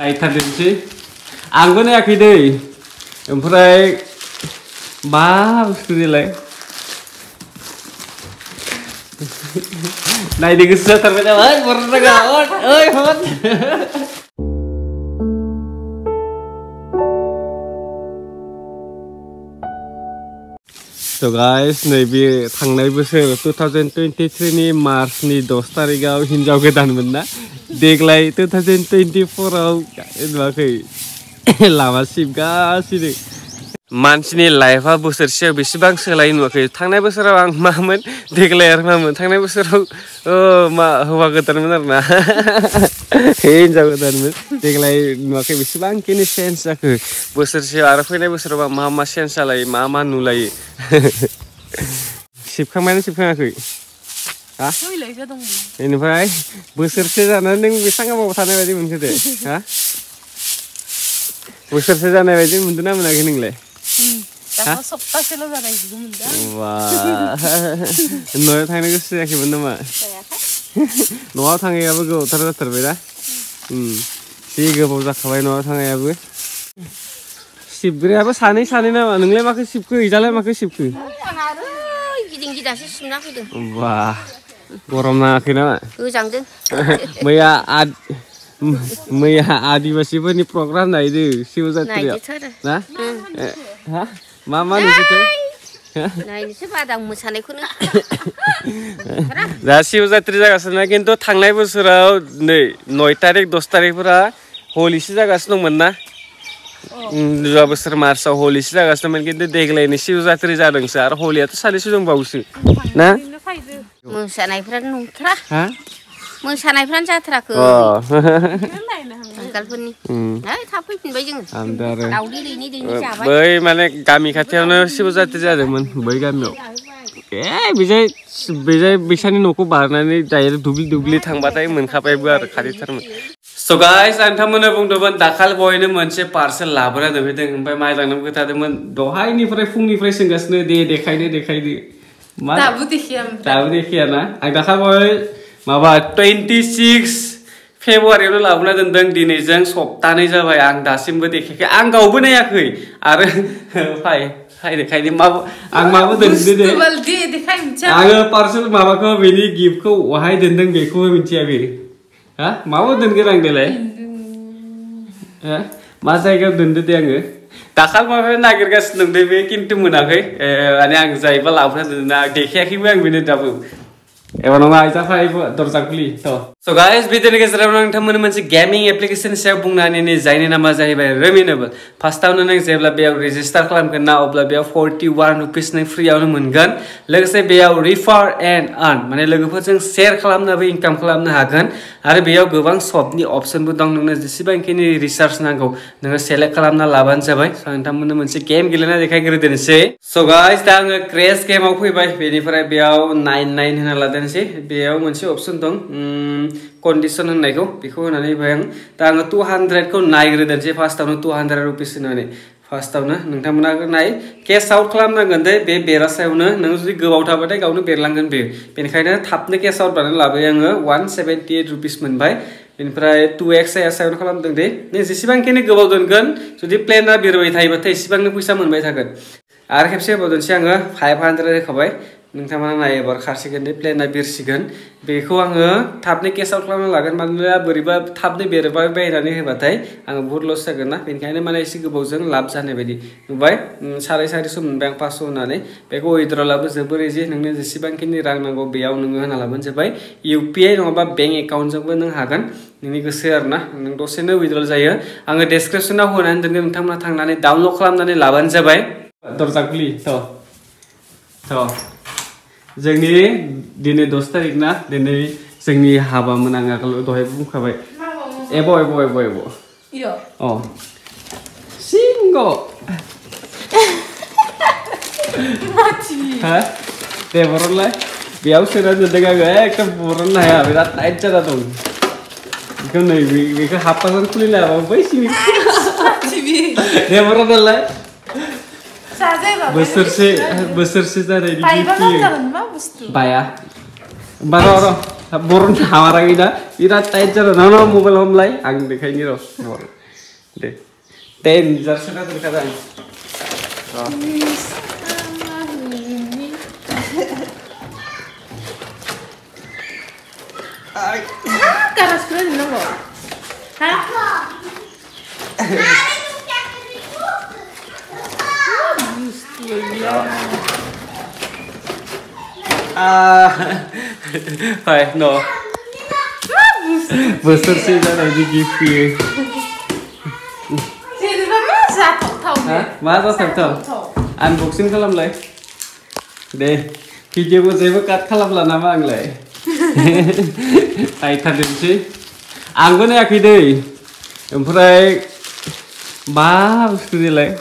नायथारदोंसै आंबो नायाखै दै ओमफ्राय मा बुस्थु बेलाय नायनो गोसो जाथारबाय नामा बर'गा ओइ हट So guys, नैबे थांनाय बोसोर 2023 नि मार्चनि 10 तारिखाव हिनजाव गोदानमोन ना देग्लाय 2024 आव नुवाखै लामा सिबगासिनो मानसिनि लाइफआ बोसोरसेयाव बेसेबां सोलाय नुवाखै थांनाय बोसोराव आं मामोन देग्लाय आरो मामोन थांनाय बोसोराव मा हौवा गोदानमोन आरोना हिनजाव गोदानमोन देग्लाय नुवाखै बेसेबांखिनि चेन्ज जाखो बोसोरसेयाव आरो फैनाय बोसोराव मा चेन्ज जालायो मा नुलायो सिबखांबायना सिबखाङाखै हा बेनिफ्राय बोसोरसे जानानै नों बेसेबां गोबाव थानाय बायदि मोनखो दे हा बोसोरसे जानाय बायदि मोनदों ना मोनाखै नोंलाय सप्तासेल' जानाय बिदि मोनदों न'आव थांनो गोसो जायाखैमोन नामा न'आव थाङैयाबो गोबावथार जाथारबायना जि गोबाव जाखाबाय न'आव थाङैयाबो सिबग्रायाबो सानै नामा नोंलाय माखौ सिबखो इजालाय माखौ सिबखो गिदिं गिदासो सिबना फैदों बा गरम नाङाखै नामा गोजांदों मैया आदिबासिफोरनि प्रग्राम नायदो शिवजात्रियाव ना हा मा नुखो नायनोसो बादां मोसानायखौनो दा शिवजात्रि जागासिनो ना खिन्थु थांनाय बोसोराव नै 9 तारिख 10 तारिखफोरा हलिसो जागासिनो दंमोन ना दुआ बोसोर मार्चआव हलिसो जागासिनोमोन खिन्थु देग्लायनि शिवजात्रि जादोंसो आरो हलियाथ' सानैसो दंबावोसो ना मोसानायफ्रानो नंथारा हा मोसानायफ्रानो जाथाराखै आंगालफोरनि थाब फैफिनबाय जोङो दाउदै दैनि जाबाय बै माने गामि खाथियावनो शिवजात्रि जादोंमोन बै गामियाव बेजाय बैसानि न'खौ बारनानै डाइरेक्ट दुब्लि थांबाथाय मोनखाबायबो आरो खाथिथारमोन So guys, आं नोंथांमोननो बुंदोंमोन दाखालि बहायनो मोनसे पार्सेल लाबोना दोनफैदों ओमफ्राय माइदांनोबो खोथादोंमोन दहायनिफ्राय फुंनिफ्राय सोंगासिनो दे देखायदो दाबो देखिया ना आं दाखालि माबा 26 फेब्रुवारियावनो लाबोना दोनदों दिनैजों सप्तानै जाबाय आं दासिमबो देखायाखै आं गावबो नायाखै आरो फाय देखायदो आं माबो दोनदो दे आङो पार्सेल माबाखौ बेनि गिफ्टखौ वहाय दोनदों बेखौबो मिथिया बे हा माबो दोनगोन आं देलाय मा जायगायाव दोनदो दे आङो दाखालि माबा नागिरगासिनो दं बे खिन्थु मोनाखै माने आं जायोबा लाबोना दोनदों देखायाखैबो आं बेनो दाबो एबा नङा आइजा फाइबो दरजा खुलि So guys, भिडियोनि गेजेराव नोंथांमोन मोनसे गेमिं एप्लिकेशन सायाव बुंनानै जायनि नामा जाहैबाय रेमिनेबल फार्स्टआवनो नों जेब्ला बेयाव रेजिस्टार खालामगोन ना अब्ला बेयाव 41 रुपिस नों फ्रियावनो मोनगोन लोगोसे बेयाव रिफार एन्ड आर्न माने लोगोफोरजों शेयार खालामनाबो इनकाम खालामनो हागोन आरो बेयाव गोबां शपनि अपशनबो दं नोंनो जेसेबांखिनि रिसार्च नांगौ नोङो सेलेक्ट खालामना लाबानो जाबाय नोंथांमोननो मोनसे गेम गेलेना देखायग्रोदोनोसै So guys, दा आङो क्रेश गेमाव फैबाय बेनिफ्राय बेयाव 99 होना लादोंसै बेयाव मोनसे अपशन दं कन्डिशन होननायखौ बेखौ होनानै होबाय आं दा आङो 200 खौ नायग्रोदोंसै फार्स्टआवनो 200 रुपिस होनानै फार्स्टआवनो नोंथांमोना नाय केस आउट खालामनांगोन दे बे बेरासायावनो नों जुदि गोबाव थाबाथाय गावनो बेरलांगोन बे बेनिखायनो थाबनो केस आउट बानायनानै लाबाय आङो 178 रुपिस मोनबाय बेनिफ्राय 2x सायावनो खालामदों दे नों जेसेबांखिनि गोबाव दोनगोन जुदि प्लेनआ बेरबाय थायोबाथाय एसेबांनो फैसा मोनबाय थागोन आरो खेबसे होबावदोंसै आङो 500 होखाबाय नोंथांमोना नायोबा खारसिगोन दे प्लेनआ बिरसिगोन बेखौ आङो थाबनो केस आउट खालामना लागोन मानोना बोरैबा थाबनो बेरबाय बायनानै होबाथाय आङो बहुत लस जागोन ना बेनिखायनो माने एसे गोबावजों लाब जानाय बायदि नुबाय 450 मोनबाय आं 500 होनानै बेखौ उइड्रलाबो जोबोर इजि नोंनो जेसेबांखिनि रां नांगौ बेयाव नोङो होना लाबानो जाबाय UPI नङाबा बेंक एकाउन्टजोंबो नों हागोन नोंनि गोसो आरोना नों दसेनो उइड्रल जायो आङो डेसक्रिपसनाव होनानै दोनगोन नोंथांमोना थांनानै डाउनलड खालामनानै लाबानो जाबाय दरजा खुलि जोंनि दिनै 10 तारिख ना दिनै जोंनि हाबामोन आं आगोलाव दहाय बुंखाबाय एब' सिंग' हा दे बर'लाय बेयाव सोना दोनदों आङो एकदम बर'नो हाया बिराद टाइट जाना दं बेखौ नै बेखौ हाबपाजों खुलिना लाबाबो बै सिंनि दे बर'नालाय बोसोरसे जानायनि बाया होमबा र' बरन हामाराखै दा बिराद टाइट जादों ना मबाइल हमलाय आं देखायनि र' बर दे डेन्जारसो जादोंखादा आं Karas keren dong kok. Hah? Hai, no. Besar sih dah di gift ye. Jadi masa tahu? Hah? Masa tahu? Unboxing kalam lay. Deh, video ko jeebo cut kalam la nama ang lay. Hai thadim sih. Anggo ne akhi dei. Omprai ba bustu lay.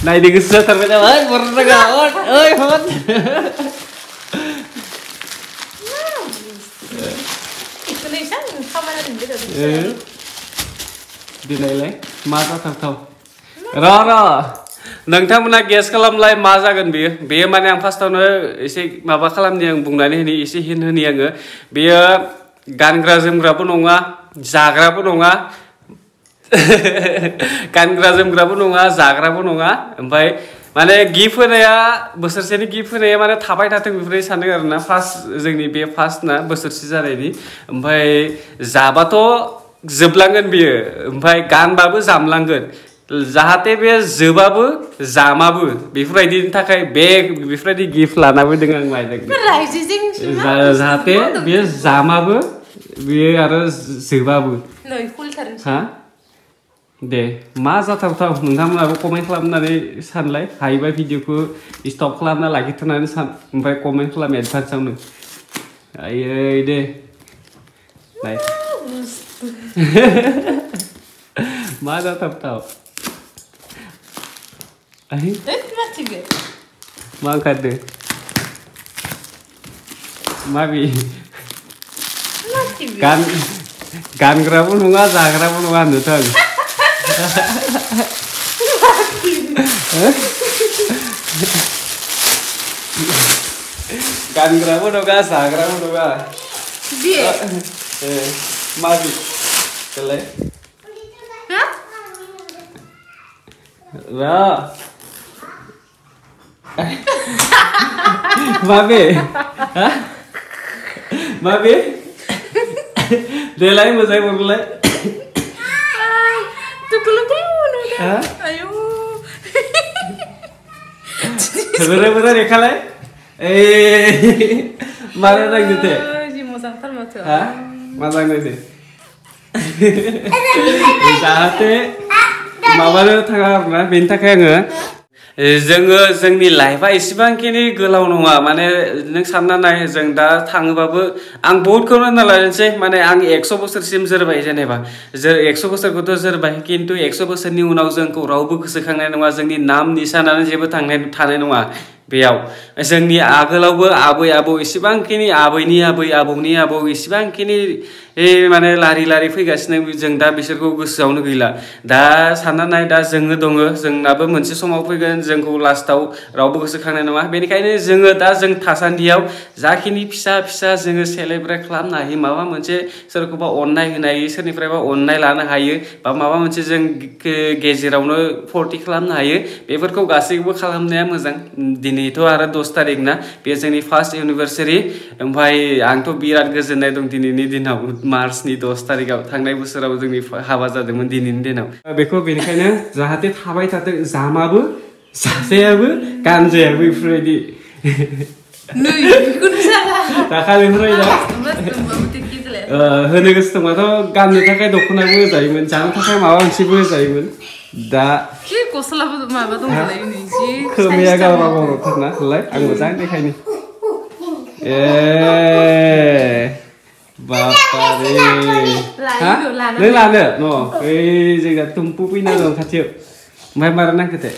Nai di gusto terbeda, ay pernah gawat, ay hot. Tulisan kamu nanti gitu. Di nilai, masa tahu. Rara, nangtamuna guess kalam lay masa kan biar mana yang pas tahu isi maba kalam yang bungnani ini isi hin ini yang biar gan grazem grapu nonga, zagrapu nonga. Kangra जोमग्राबो नङा जाग्राबो नङा ओमफ्राय माने gift होनाया बोसोरसेनि gift होनाया माने थाबाय थाथों बेफोरबायदि सानदों आरोना फार्स्ट जोंनि बे फार्स्ट ना बोसोरसे जानायनि ओमफ्राय जाबाथ' जोबलांगोन बियो ओमफ्राय गानबाबो जामलांगोन जाहाथे बे जोबाबो जामाबो बेफोरबायदिनि थाखाय बे बेफोरबायदि गिफ्ट लाना फैदों आं माइदों जाहाथे बे जामाबो बियो आरो जोबाबो हा दे मा जाथावथाव नोंथांमोनाबो कमेन्ट खालामनानै सानलाय हायोबा भिडिअखौ स्टप खालामना लाखिथ'नानै सान ओमफ्राय कमेन्ट खालाम एडभान्सआवनो आयै दे नाय मा जाथावथाव मा ओंखारदो माबि गानग्राबो नङा जाग्राबो नङा होनदों गानग्राबो नङा जाग्राबो नङा माबि देलाय माबे माबे देलाय मोजाङै बुंलाय Ayo. Bener-bener ya kalai? Mana nang gitu? Ji mau santar mau tuh. Hah? Mana nang gitu? Jahatnya, माबानो थाङा आरोना बेनि थाखाय आङो जोंनि लाइफआ एसेबांखिनि गोलाव नङा माने नों सानना नाय जों दा थाङोबाबो आं बहुतखौनो होनना लानोसै माने आं 100 बोसोरसिम जोरबाय जेनेबा 100 बोसोरखौथ' जोरबाय खिन्थु 100 बोसोरनि उनाव जोंखौ रावबो गोसोखांनाय नङा जोंनि नाम निशानानो जेबो थानाय नङा बेयाव जोंनि आगोलावबो आबै आबौ एसेबांखिनि आबैनि आबै आबौनि आबौ एसेबांखिनि माने लारि लारि फैगासिनो जों दा बिसोरखौ गोसोआवनो गैला दा सानना नाय दा जोङो दङ जोंनाबो मोनसे समाव फैगोन जोंखौ लास्टाव रावबो गोसोखांनाय नङा बेनिखायनो जोङो दा जों थासान्दियाव जाखिनि फिसा फिसा जोङो सेलेब्रेट खालामनो हायो माबा मोनसे सोरखौबा अननाय होनो हायो सोरनिफ्रायबा अननाय लानो हायो बा माबा मोनसे जों गेजेरावनो फुरथि खालामनो हायो बेफोरखौ गासैबो खालामनाया मोजां दिनैथ' आरो 10 तारिख ना बे जोंनि फार्स्ट एनिभार्सारि ओमफ्राय आंथ' बिराद गोजोननाय दं दिनैनि दिनाव मार्चनि 10 तारिखआव थांनाय बोसोराव जोंनि हाबा जादोंमोन दिनैनि दिनाव बेखौ बेनिखायनो जाहाथे थाबाय थाथों जामाबो जाजायाबो गानजायाबो बेफोरबायदि नै बेखौनो जाला दाखालि होनो गोसो दंबाथ' गाननो थाखाय दख'नाबो होजायोमोन जानो थाखाय माबा मोनसेबो होजायोमन दा गस्लाबो माबा दंलाय नै खोमाया गावबा गावथारना होलाय आं मोजां देखायनि बापारे हा नों लानो न ओइ जोंना तुमपु फैना दं खाथियाव ओमफ्राय मारा नांखो दे